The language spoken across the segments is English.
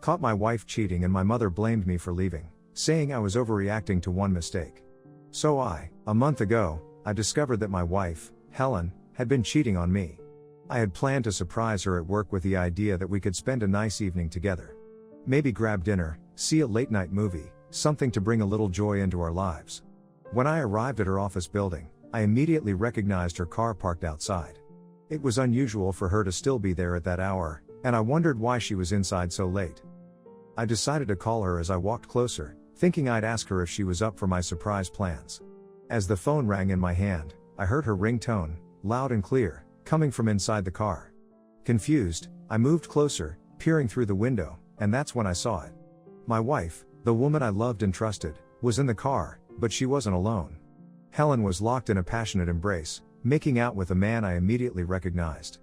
Caught my wife cheating and my mother blamed me for leaving, saying I was overreacting to one mistake. So a month ago, I discovered that my wife, Helen, had been cheating on me. I had planned to surprise her at work with the idea that we could spend a nice evening together. Maybe grab dinner, see a late-night movie, something to bring a little joy into our lives. When I arrived at her office building, I immediately recognized her car parked outside. It was unusual for her to still be there at that hour, and I wondered why she was inside so late. I decided to call her as I walked closer, thinking I'd ask her if she was up for my surprise plans. As the phone rang in my hand, I heard her ringtone, loud and clear, coming from inside the car. Confused, I moved closer, peering through the window, and that's when I saw it. My wife, the woman I loved and trusted, was in the car, but she wasn't alone. Helen was locked in a passionate embrace, making out with a man I immediately recognized.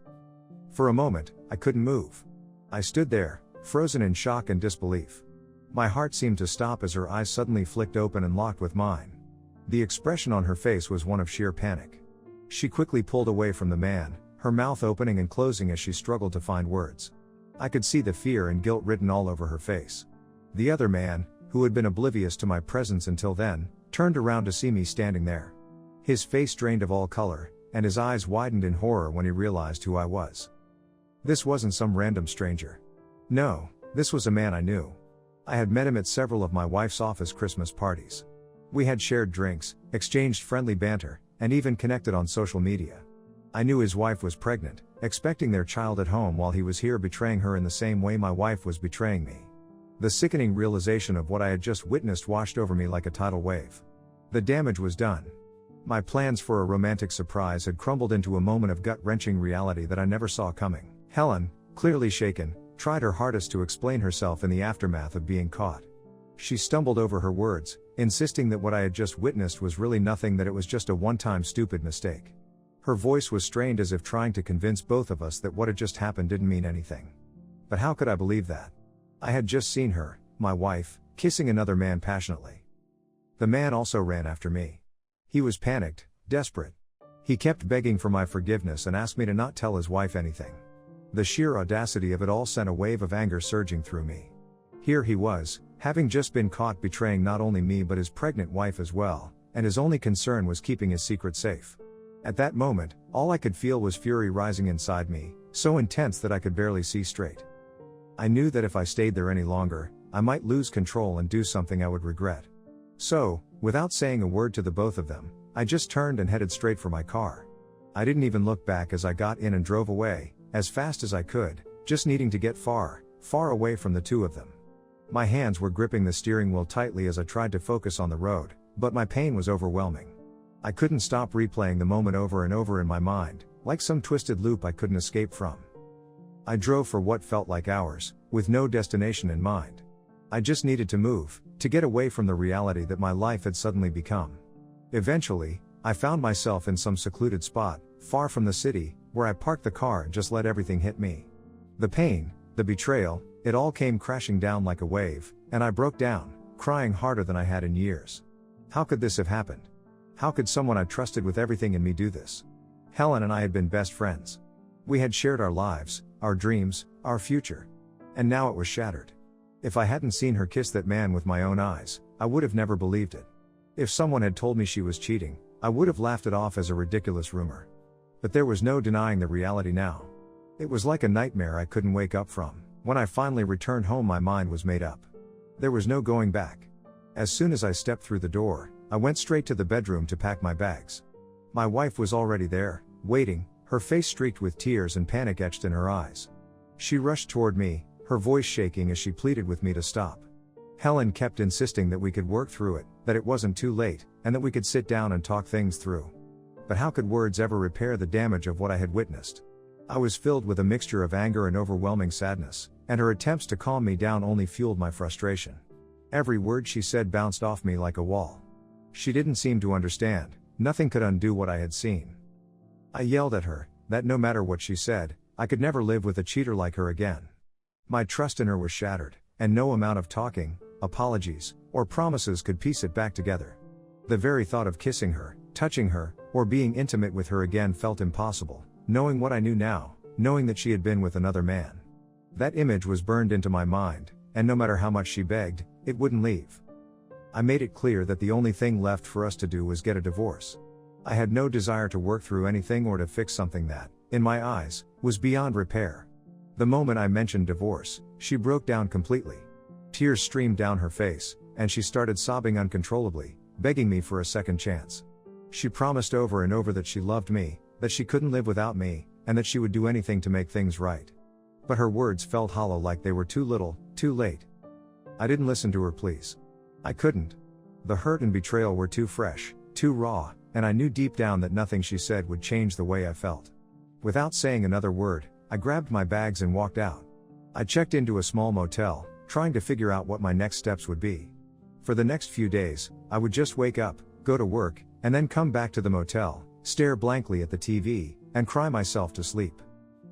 For a moment, I couldn't move. I stood there, frozen in shock and disbelief. My heart seemed to stop as her eyes suddenly flicked open and locked with mine. The expression on her face was one of sheer panic. She quickly pulled away from the man, her mouth opening and closing as she struggled to find words. I could see the fear and guilt written all over her face. The other man, who had been oblivious to my presence until then, turned around to see me standing there. His face drained of all color, and his eyes widened in horror when he realized who I was. This wasn't some random stranger. No, this was a man I knew. I had met him at several of my wife's office Christmas parties. We had shared drinks, exchanged friendly banter, and even connected on social media. I knew his wife was pregnant, expecting their child at home while he was here betraying her in the same way my wife was betraying me. The sickening realization of what I had just witnessed washed over me like a tidal wave. The damage was done. My plans for a romantic surprise had crumbled into a moment of gut-wrenching reality that I never saw coming. Helen, clearly shaken, tried her hardest to explain herself in the aftermath of being caught. She stumbled over her words, insisting that what I had just witnessed was really nothing, that it was just a one-time stupid mistake. Her voice was strained as if trying to convince both of us that what had just happened didn't mean anything. But how could I believe that? I had just seen her, my wife, kissing another man passionately. The man also ran after me. He was panicked, desperate. He kept begging for my forgiveness and asked me to not tell his wife anything. The sheer audacity of it all sent a wave of anger surging through me. Here he was, having just been caught betraying not only me but his pregnant wife as well, and his only concern was keeping his secret safe. At that moment, all I could feel was fury rising inside me, so intense that I could barely see straight. I knew that if I stayed there any longer, I might lose control and do something I would regret. So, without saying a word to the both of them, I just turned and headed straight for my car. I didn't even look back as I got in and drove away, as fast as I could, just needing to get far, far away from the two of them. My hands were gripping the steering wheel tightly as I tried to focus on the road, but my pain was overwhelming. I couldn't stop replaying the moment over and over in my mind, like some twisted loop I couldn't escape from. I drove for what felt like hours, with no destination in mind. I just needed to move, to get away from the reality that my life had suddenly become. Eventually, I found myself in some secluded spot, far from the city, where I parked the car and just let everything hit me. The pain, the betrayal, it all came crashing down like a wave, and I broke down, crying harder than I had in years. How could this have happened? How could someone I trusted with everything in me do this? Helen and I had been best friends. We had shared our lives, our dreams, our future. And now it was shattered. If I hadn't seen her kiss that man with my own eyes, I would have never believed it. If someone had told me she was cheating, I would have laughed it off as a ridiculous rumor. But there was no denying the reality now. It was like a nightmare I couldn't wake up from. When I finally returned home, my mind was made up. There was no going back. As soon as I stepped through the door, I went straight to the bedroom to pack my bags. My wife was already there, waiting, her face streaked with tears and panic etched in her eyes. She rushed toward me, her voice shaking as she pleaded with me to stop. Helen kept insisting that we could work through it, that it wasn't too late, and that we could sit down and talk things through. But how could words ever repair the damage of what I had witnessed? I was filled with a mixture of anger and overwhelming sadness, and her attempts to calm me down only fueled my frustration. Every word she said bounced off me like a wall. She didn't seem to understand. Nothing could undo what I had seen. I yelled at her, that no matter what she said, I could never live with a cheater like her again. My trust in her was shattered, and no amount of talking, apologies, or promises could piece it back together. The very thought of kissing her, touching her, or being intimate with her again felt impossible, knowing what I knew now, knowing that she had been with another man. That image was burned into my mind, and no matter how much she begged, it wouldn't leave. I made it clear that the only thing left for us to do was get a divorce. I had no desire to work through anything or to fix something that, in my eyes, was beyond repair. The moment I mentioned divorce, she broke down completely. Tears streamed down her face, and she started sobbing uncontrollably, begging me for a second chance. She promised over and over that she loved me, that she couldn't live without me, and that she would do anything to make things right. But her words felt hollow, like they were too little, too late. I didn't listen to her pleas. I couldn't. The hurt and betrayal were too fresh, too raw, and I knew deep down that nothing she said would change the way I felt. Without saying another word, I grabbed my bags and walked out. I checked into a small motel, trying to figure out what my next steps would be. For the next few days, I would just wake up, go to work, and then come back to the motel, stare blankly at the TV, and cry myself to sleep.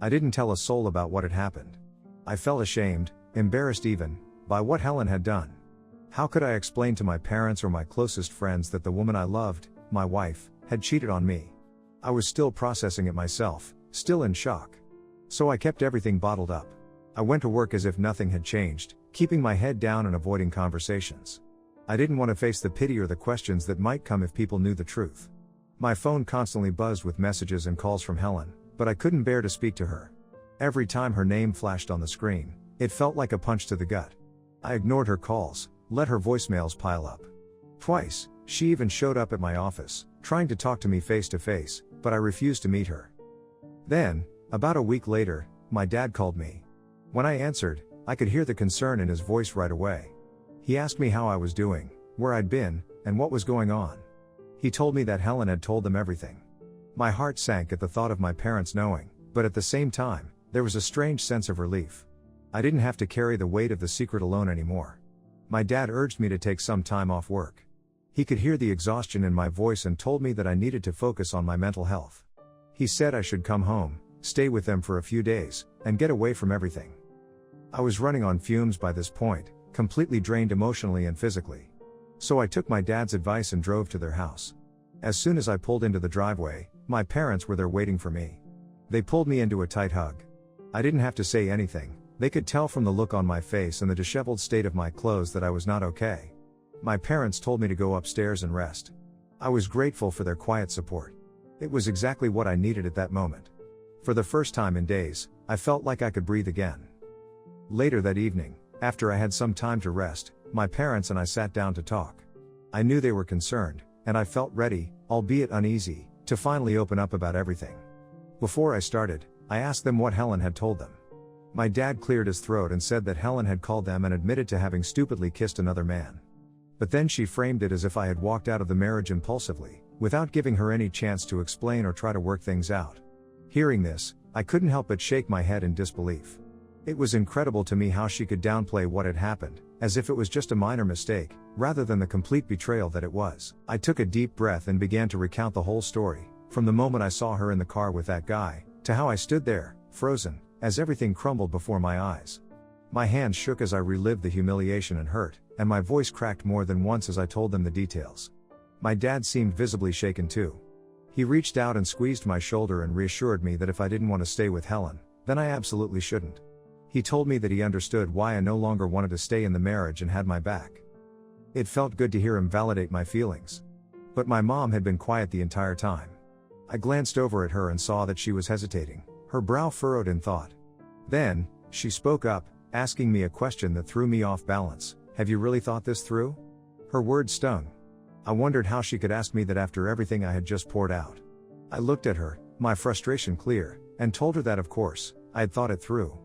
I didn't tell a soul about what had happened. I felt ashamed, embarrassed even, by what Helen had done. How could I explain to my parents or my closest friends that the woman I loved, my wife, had cheated on me? I was still processing it myself, still in shock. So I kept everything bottled up. I went to work as if nothing had changed, keeping my head down and avoiding conversations. I didn't want to face the pity or the questions that might come if people knew the truth. My phone constantly buzzed with messages and calls from Helen, but I couldn't bear to speak to her. Every time her name flashed on the screen, it felt like a punch to the gut. I ignored her calls, let her voicemails pile up. Twice, she even showed up at my office, trying to talk to me face to face, but I refused to meet her. Then, about a week later, my dad called me. When I answered, I could hear the concern in his voice right away. He asked me how I was doing, where I'd been, and what was going on. He told me that Helen had told them everything. My heart sank at the thought of my parents knowing, but at the same time, there was a strange sense of relief. I didn't have to carry the weight of the secret alone anymore. My dad urged me to take some time off work. He could hear the exhaustion in my voice and told me that I needed to focus on my mental health. He said I should come home, stay with them for a few days, and get away from everything. I was running on fumes by this point, completely drained emotionally and physically. So I took my dad's advice and drove to their house. As soon as I pulled into the driveway, my parents were there waiting for me. They pulled me into a tight hug. I didn't have to say anything. They could tell from the look on my face and the disheveled state of my clothes that I was not okay. My parents told me to go upstairs and rest. I was grateful for their quiet support. It was exactly what I needed at that moment. For the first time in days, I felt like I could breathe again. Later that evening, after I had some time to rest, my parents and I sat down to talk. I knew they were concerned, and I felt ready, albeit uneasy, to finally open up about everything. Before I started, I asked them what Helen had told them. My dad cleared his throat and said that Helen had called them and admitted to having stupidly kissed another man. But then she framed it as if I had walked out of the marriage impulsively, without giving her any chance to explain or try to work things out. Hearing this, I couldn't help but shake my head in disbelief. It was incredible to me how she could downplay what had happened, as if it was just a minor mistake, rather than the complete betrayal that it was. I took a deep breath and began to recount the whole story, from the moment I saw her in the car with that guy, to how I stood there, frozen, as everything crumbled before my eyes. My hands shook as I relived the humiliation and hurt, and my voice cracked more than once as I told them the details. My dad seemed visibly shaken too. He reached out and squeezed my shoulder and reassured me that if I didn't want to stay with Helen, then I absolutely shouldn't. He told me that he understood why I no longer wanted to stay in the marriage and had my back. It felt good to hear him validate my feelings. But my mom had been quiet the entire time. I glanced over at her and saw that she was hesitating, her brow furrowed in thought. Then, she spoke up, asking me a question that threw me off balance. Have you really thought this through? Her words stung. I wondered how she could ask me that after everything I had just poured out. I looked at her, my frustration clear, and told her that of course, I had thought it through.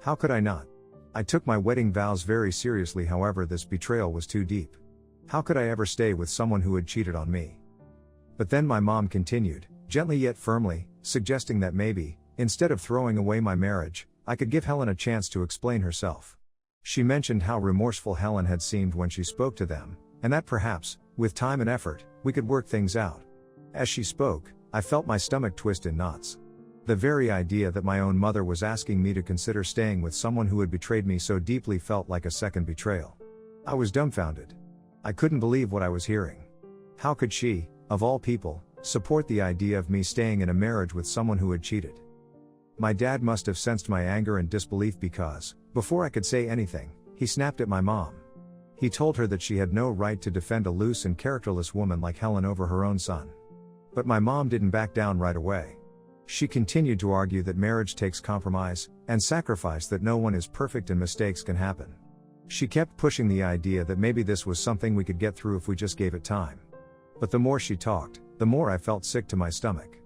How could I not? I took my wedding vows very seriously, however this betrayal was too deep. How could I ever stay with someone who had cheated on me? But then my mom continued, gently yet firmly, suggesting that maybe, instead of throwing away my marriage, I could give Helen a chance to explain herself. She mentioned how remorseful Helen had seemed when she spoke to them, and that perhaps, with time and effort, we could work things out. As she spoke, I felt my stomach twist in knots. The very idea that my own mother was asking me to consider staying with someone who had betrayed me so deeply felt like a second betrayal. I was dumbfounded. I couldn't believe what I was hearing. How could she, of all people, support the idea of me staying in a marriage with someone who had cheated? My dad must have sensed my anger and disbelief because, before I could say anything, He snapped at my mom. He told her that she had no right to defend a loose and characterless woman like Helen over her own son. But my mom didn't back down right away. She continued to argue that marriage takes compromise and sacrifice, that no one is perfect and mistakes can happen. She kept pushing the idea that maybe this was something we could get through if we just gave it time. But the more she talked, the more I felt sick to my stomach.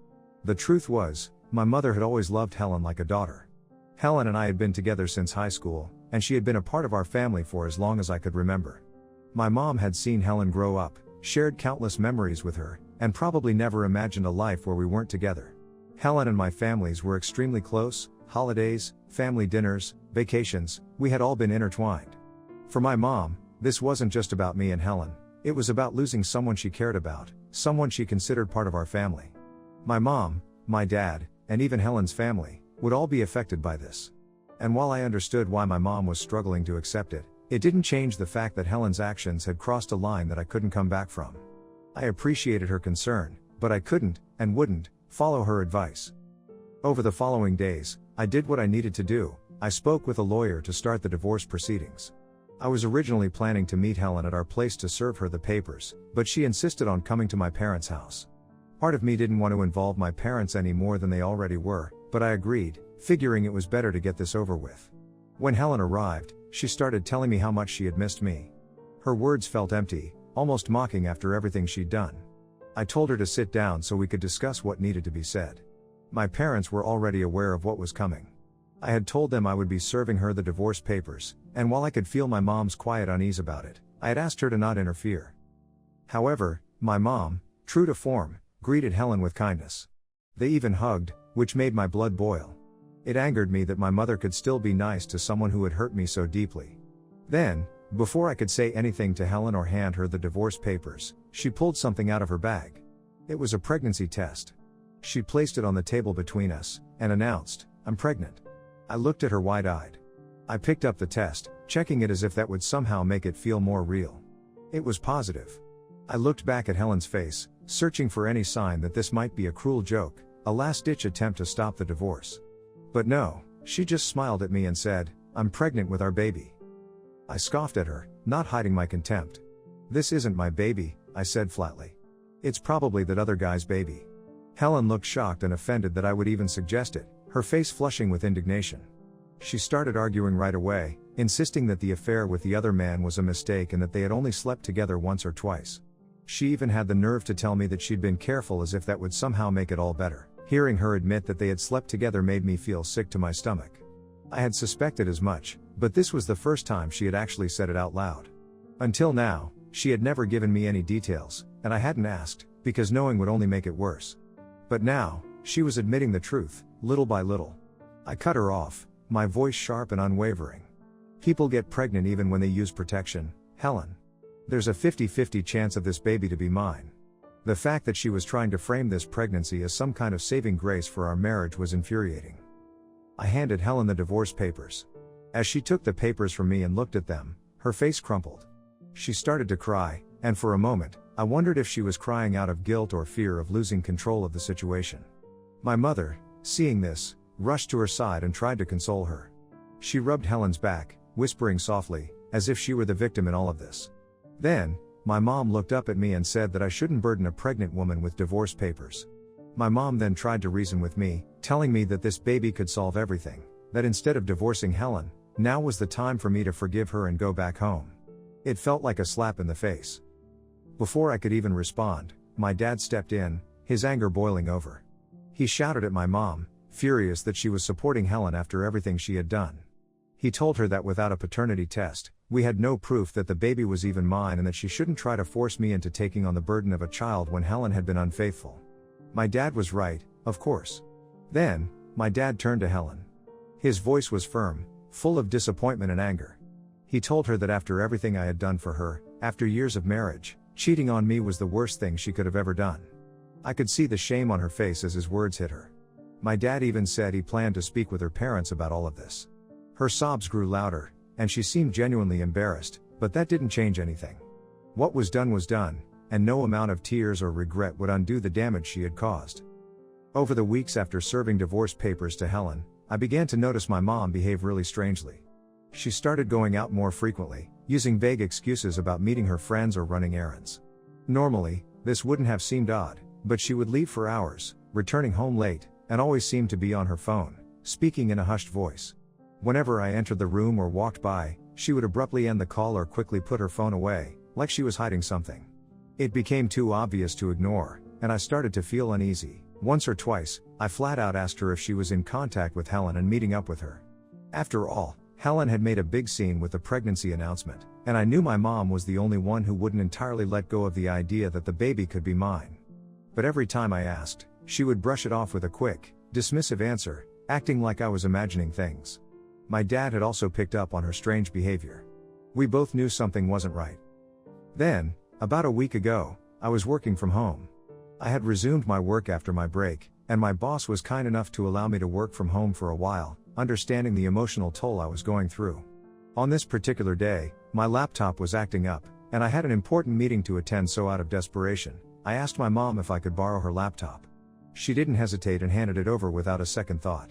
The truth was, my mother had always loved Helen like a daughter. Helen and I had been together since high school, and she had been a part of our family for as long as I could remember. My mom had seen Helen grow up, shared countless memories with her, and probably never imagined a life where we weren't together. Helen and my families were extremely close. Holidays, family dinners, vacations, we had all been intertwined. For my mom, this wasn't just about me and Helen, it was about losing someone she cared about, someone she considered part of our family. My mom, my dad, and even Helen's family, would all be affected by this. And while I understood why my mom was struggling to accept it, it didn't change the fact that Helen's actions had crossed a line that I couldn't come back from. I appreciated her concern, but I couldn't, and wouldn't, follow her advice. Over the following days, I did what I needed to do. I spoke with a lawyer to start the divorce proceedings. I was originally planning to meet Helen at our place to serve her the papers, but she insisted on coming to my parents' house. Part of me didn't want to involve my parents any more than they already were, but I agreed, figuring it was better to get this over with. When Helen arrived, she started telling me how much she had missed me. Her words felt empty, almost mocking after everything she'd done. I told her to sit down so we could discuss what needed to be said. My parents were already aware of what was coming. I had told them I would be serving her the divorce papers, and while I could feel my mom's quiet unease about it, I had asked her to not interfere. However, my mom, true to form, greeted Helen with kindness. They even hugged, which made my blood boil. It angered me that my mother could still be nice to someone who had hurt me so deeply. Then, before I could say anything to Helen or hand her the divorce papers, she pulled something out of her bag. It was a pregnancy test. She placed it on the table between us, and announced, "I'm pregnant." I looked at her wide-eyed. I picked up the test, checking it as if that would somehow make it feel more real. It was positive. I looked back at Helen's face, searching for any sign that this might be a cruel joke, a last-ditch attempt to stop the divorce. But no, she just smiled at me and said, "I'm pregnant with our baby." I scoffed at her, not hiding my contempt. "This isn't my baby," I said flatly. "It's probably that other guy's baby." Helen looked shocked and offended that I would even suggest it, her face flushing with indignation. She started arguing right away, insisting that the affair with the other man was a mistake and that they had only slept together once or twice. She even had the nerve to tell me that she'd been careful, as if that would somehow make it all better. Hearing her admit that they had slept together made me feel sick to my stomach. I had suspected as much, but this was the first time she had actually said it out loud. Until now, she had never given me any details, and I hadn't asked, because knowing would only make it worse. But now, she was admitting the truth, little by little. I cut her off, my voice sharp and unwavering. "People get pregnant even when they use protection, Helen. There's a 50-50 chance of this baby to be mine." The fact that she was trying to frame this pregnancy as some kind of saving grace for our marriage was infuriating. I handed Helen the divorce papers. As she took the papers from me and looked at them, her face crumpled. She started to cry, and for a moment, I wondered if she was crying out of guilt or fear of losing control of the situation. My mother, seeing this, rushed to her side and tried to console her. She rubbed Helen's back, whispering softly, as if she were the victim in all of this. Then, my mom looked up at me and said that I shouldn't burden a pregnant woman with divorce papers. My mom then tried to reason with me, telling me that this baby could solve everything, that instead of divorcing Helen, now was the time for me to forgive her and go back home. It felt like a slap in the face. Before I could even respond, my dad stepped in, his anger boiling over. He shouted at my mom, furious that she was supporting Helen after everything she had done. He told her that without a paternity test, we had no proof that the baby was even mine, and that she shouldn't try to force me into taking on the burden of a child when Helen had been unfaithful. My dad was right, of course. Then, my dad turned to Helen. His voice was firm, full of disappointment and anger. He told her that after everything I had done for her, after years of marriage, cheating on me was the worst thing she could have ever done. I could see the shame on her face as his words hit her. My dad even said he planned to speak with her parents about all of this. Her sobs grew louder, and she seemed genuinely embarrassed, but that didn't change anything. What was done, and no amount of tears or regret would undo the damage she had caused. Over the weeks after serving divorce papers to Helen, I began to notice my mom behave really strangely. She started going out more frequently, using vague excuses about meeting her friends or running errands. Normally, this wouldn't have seemed odd, but she would leave for hours, returning home late, and always seemed to be on her phone, speaking in a hushed voice. Whenever I entered the room or walked by, she would abruptly end the call or quickly put her phone away, like she was hiding something. It became too obvious to ignore, and I started to feel uneasy. Once or twice, I flat out asked her if she was in contact with Helen and meeting up with her. After all, Helen had made a big scene with the pregnancy announcement, and I knew my mom was the only one who wouldn't entirely let go of the idea that the baby could be mine. But every time I asked, she would brush it off with a quick, dismissive answer, acting like I was imagining things. My dad had also picked up on her strange behavior. We both knew something wasn't right. Then, about a week ago, I was working from home. I had resumed my work after my break, and my boss was kind enough to allow me to work from home for a while, understanding the emotional toll I was going through. On this particular day, my laptop was acting up, and I had an important meeting to attend, so out of desperation, I asked my mom if I could borrow her laptop. She didn't hesitate and handed it over without a second thought.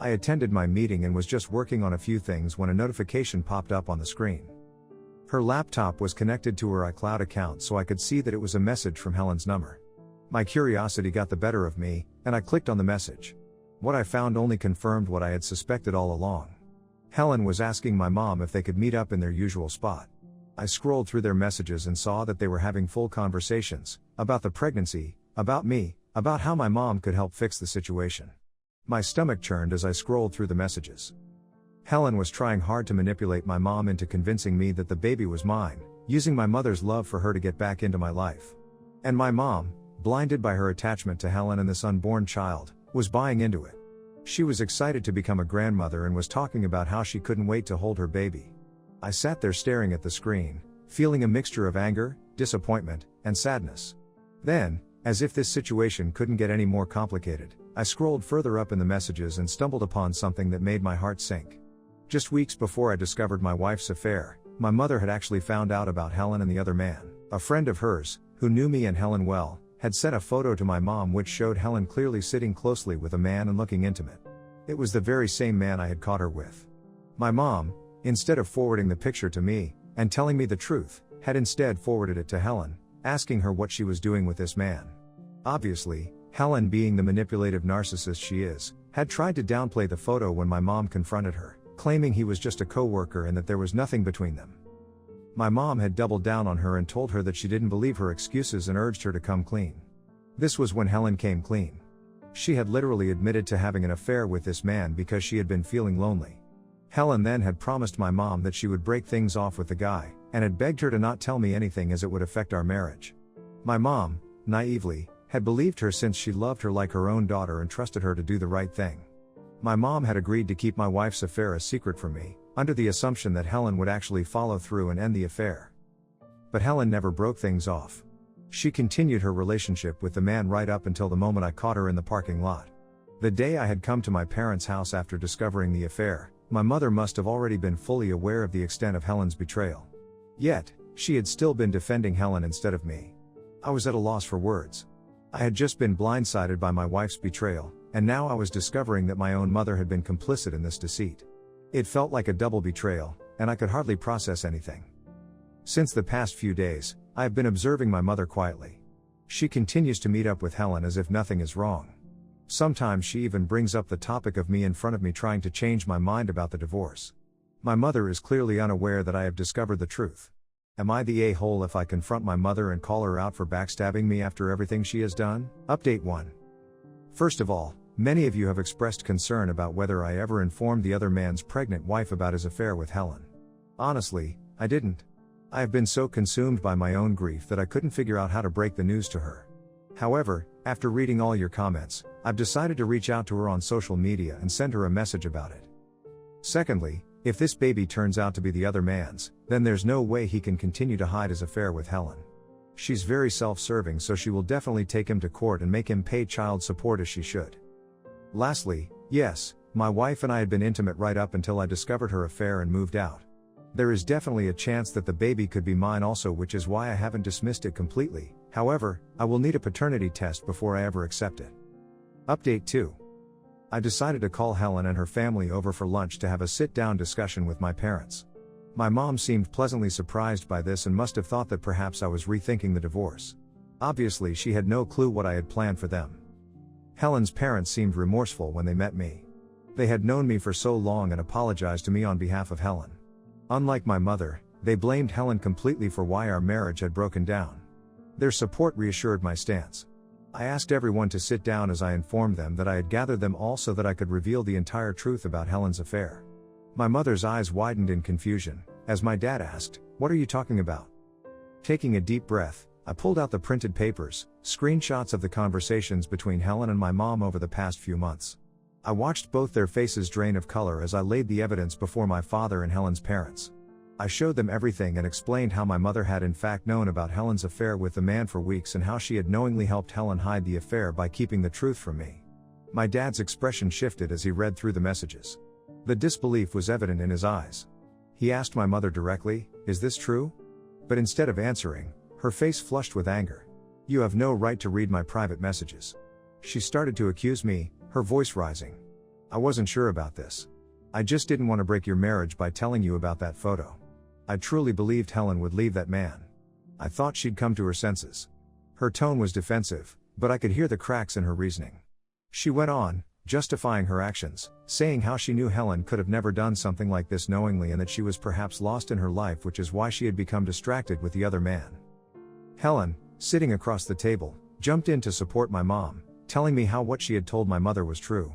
I attended my meeting and was just working on a few things when a notification popped up on the screen. Her laptop was connected to her iCloud account, so I could see that it was a message from Helen's number. My curiosity got the better of me, and I clicked on the message. What I found only confirmed what I had suspected all along. Helen was asking my mom if they could meet up in their usual spot. I scrolled through their messages and saw that they were having full conversations, about the pregnancy, about me, about how my mom could help fix the situation. My stomach churned as I scrolled through the messages. Helen was trying hard to manipulate my mom into convincing me that the baby was mine, using my mother's love for her to get back into my life. And my mom, blinded by her attachment to Helen and this unborn child, was buying into it. She was excited to become a grandmother and was talking about how she couldn't wait to hold her baby. I sat there staring at the screen, feeling a mixture of anger, disappointment, and sadness. Then, as if this situation couldn't get any more complicated, I scrolled further up in the messages and stumbled upon something that made my heart sink. Just weeks before I discovered my wife's affair, my mother had actually found out about Helen and the other man. A friend of hers, who knew me and Helen well, had sent a photo to my mom which showed Helen clearly sitting closely with a man and looking intimate. It was the very same man I had caught her with. My mom, instead of forwarding the picture to me, and telling me the truth, had instead forwarded it to Helen, asking her what she was doing with this man. Obviously, Helen, being the manipulative narcissist she is, had tried to downplay the photo when my mom confronted her, claiming he was just a co-worker and that there was nothing between them. My mom had doubled down on her and told her that she didn't believe her excuses and urged her to come clean. This was when Helen came clean. She had literally admitted to having an affair with this man because she had been feeling lonely. Helen then had promised my mom that she would break things off with the guy, and had begged her to not tell me anything as it would affect our marriage. My mom, naively, had believed her since she loved her like her own daughter and trusted her to do the right thing. My mom had agreed to keep my wife's affair a secret from me, under the assumption that Helen would actually follow through and end the affair. But Helen never broke things off. She continued her relationship with the man right up until the moment I caught her in the parking lot. The day I had come to my parents' house after discovering the affair, my mother must have already been fully aware of the extent of Helen's betrayal. Yet, she had still been defending Helen instead of me. I was at a loss for words. I had just been blindsided by my wife's betrayal, and now I was discovering that my own mother had been complicit in this deceit. It felt like a double betrayal, and I could hardly process anything. Since the past few days, I have been observing my mother quietly. She continues to meet up with Helen as if nothing is wrong. Sometimes she even brings up the topic of me in front of me, trying to change my mind about the divorce. My mother is clearly unaware that I have discovered the truth. Am I the a-hole if I confront my mother and call her out for backstabbing me after everything she has done? Update 1. First of all, many of you have expressed concern about whether I ever informed the other man's pregnant wife about his affair with Helen. Honestly, I didn't. I have been so consumed by my own grief that I couldn't figure out how to break the news to her. However, after reading all your comments, I've decided to reach out to her on social media and send her a message about it. Secondly, if this baby turns out to be the other man's, then there's no way he can continue to hide his affair with Helen. She's very self-serving, so she will definitely take him to court and make him pay child support as she should. Lastly, yes, my wife and I had been intimate right up until I discovered her affair and moved out. There is definitely a chance that the baby could be mine also, which is why I haven't dismissed it completely. However, I will need a paternity test before I ever accept it. Update 2. I decided to call Helen and her family over for lunch to have a sit-down discussion with my parents. My mom seemed pleasantly surprised by this and must have thought that perhaps I was rethinking the divorce. Obviously, she had no clue what I had planned for them. Helen's parents seemed remorseful when they met me. They had known me for so long and apologized to me on behalf of Helen. Unlike my mother, they blamed Helen completely for why our marriage had broken down. Their support reassured my stance. I asked everyone to sit down as I informed them that I had gathered them all so that I could reveal the entire truth about Helen's affair. My mother's eyes widened in confusion, as my dad asked, "What are you talking about?" Taking a deep breath, I pulled out the printed papers, screenshots of the conversations between Helen and my mom over the past few months. I watched both their faces drain of color as I laid the evidence before my father and Helen's parents. I showed them everything and explained how my mother had in fact known about Helen's affair with the man for weeks and how she had knowingly helped Helen hide the affair by keeping the truth from me. My dad's expression shifted as he read through the messages. The disbelief was evident in his eyes. He asked my mother directly, "Is this true?" But instead of answering, her face flushed with anger. "You have no right to read my private messages." She started to accuse me, her voice rising. "I wasn't sure about this. I just didn't want to break your marriage by telling you about that photo. I truly believed Helen would leave that man. I thought she'd come to her senses." Her tone was defensive, but I could hear the cracks in her reasoning. She went on, justifying her actions, saying how she knew Helen could have never done something like this knowingly and that she was perhaps lost in her life, which is why she had become distracted with the other man. Helen, sitting across the table, jumped in to support my mom, telling me how what she had told my mother was true.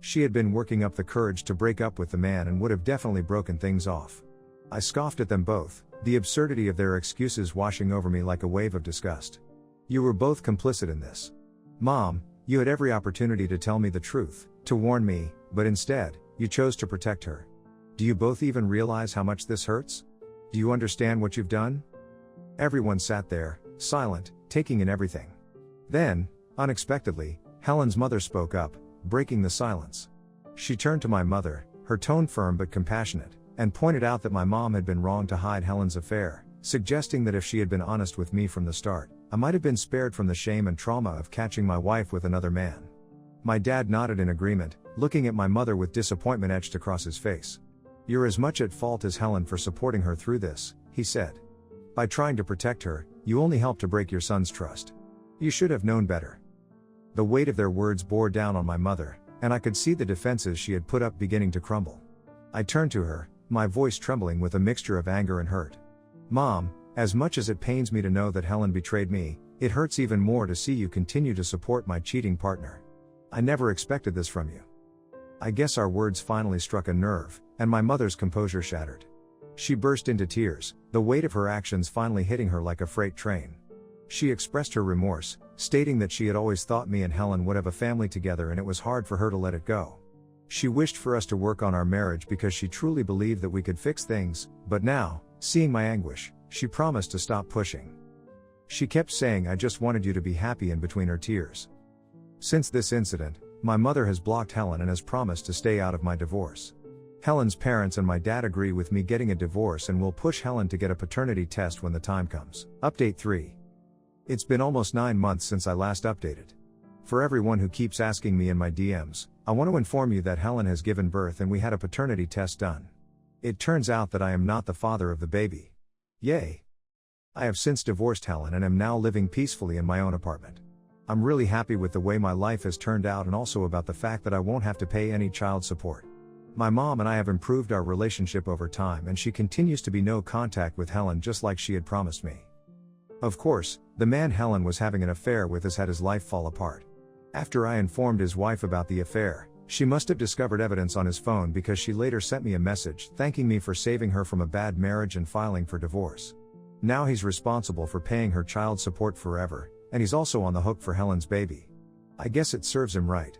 She had been working up the courage to break up with the man and would have definitely broken things off. I scoffed at them both, the absurdity of their excuses washing over me like a wave of disgust. "You were both complicit in this. Mom, you had every opportunity to tell me the truth, to warn me, but instead, you chose to protect her. Do you both even realize how much this hurts? Do you understand what you've done?" Everyone sat there, silent, taking in everything. Then, unexpectedly, Helen's mother spoke up, breaking the silence. She turned to my mother, her tone firm but compassionate, and pointed out that my mom had been wrong to hide Helen's affair, suggesting that if she had been honest with me from the start, I might have been spared from the shame and trauma of catching my wife with another man. My dad nodded in agreement, looking at my mother with disappointment etched across his face. "You're as much at fault as Helen for supporting her through this," he said. "By trying to protect her, you only helped to break your son's trust. You should have known better." The weight of their words bore down on my mother, and I could see the defenses she had put up beginning to crumble. I turned to her, my voice trembling with a mixture of anger and hurt. "Mom, as much as it pains me to know that Helen betrayed me, it hurts even more to see you continue to support my cheating partner. I never expected this from you." I guess our words finally struck a nerve, and my mother's composure shattered. She burst into tears, the weight of her actions finally hitting her like a freight train. She expressed her remorse, stating that she had always thought me and Helen would have a family together and it was hard for her to let it go. She wished for us to work on our marriage because she truly believed that we could fix things, but now, seeing my anguish, she promised to stop pushing. She kept saying I just wanted you to be happy in between her tears. Since this incident, my mother has blocked Helen and has promised to stay out of my divorce. Helen's parents and my dad agree with me getting a divorce and will push Helen to get a paternity test when the time comes. Update 3. It's been almost 9 months since I last updated. For everyone who keeps asking me in my DMs, I want to inform you that Helen has given birth and we had a paternity test done. It turns out that I am not the father of the baby. Yay! I have since divorced Helen and am now living peacefully in my own apartment. I'm really happy with the way my life has turned out and also about the fact that I won't have to pay any child support. My mom and I have improved our relationship over time and she continues to be no contact with Helen just like she had promised me. Of course, the man Helen was having an affair with has had his life fall apart. After I informed his wife about the affair, she must have discovered evidence on his phone because she later sent me a message thanking me for saving her from a bad marriage and filing for divorce. Now he's responsible for paying her child support forever, and he's also on the hook for Helen's baby. I guess it serves him right.